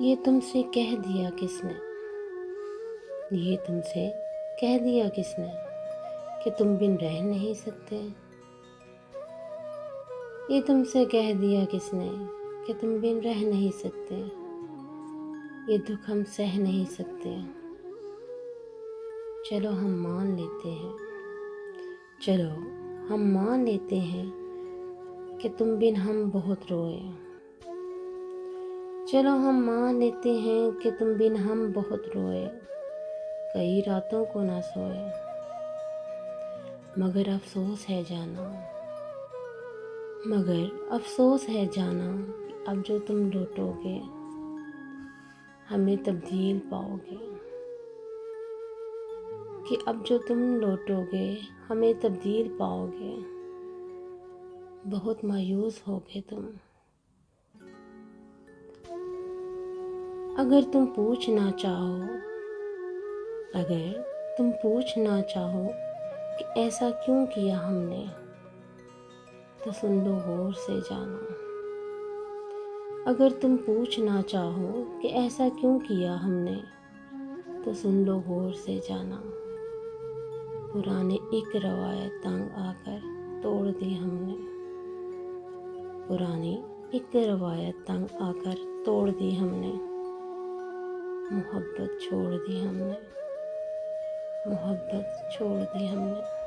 ये तुमसे कह दिया किसने, ये तुमसे कह दिया किसने कि तुम बिन रह नहीं सकते। ये तुमसे कह दिया किसने कि तुम बिन रह नहीं सकते। ये दुख हम सह नहीं सकते। चलो हम मान लेते हैं, चलो हम मान लेते हैं कि तुम बिन हम बहुत रोए। चलो हम मान लेते हैं कि तुम बिन हम बहुत रोए, कई रातों को ना सोए। मगर अफसोस है जाना, मगर अफसोस है जाना कि अब जो तुम लौटोगे हमें तब्दील पाओगे, कि अब जो तुम लौटोगे हमें तब्दील पाओगे। बहुत मायूस होगे तुम। अगर तुम पूछना चाहो, अगर तुम पूछना चाहो कि ऐसा क्यों किया हमने, तो सुन लो गौर से जाना। अगर तुम पूछना चाहो कि ऐसा क्यों किया हमने, तो सुन लो गौर से जाना। पुराने एक रवायत तंग आकर तोड़ दी हमने, पुरानी एक रवायत तंग आकर तोड़ दी हमने। मोहब्बत छोड़ दी हमने, मोहब्बत छोड़ दी हमने।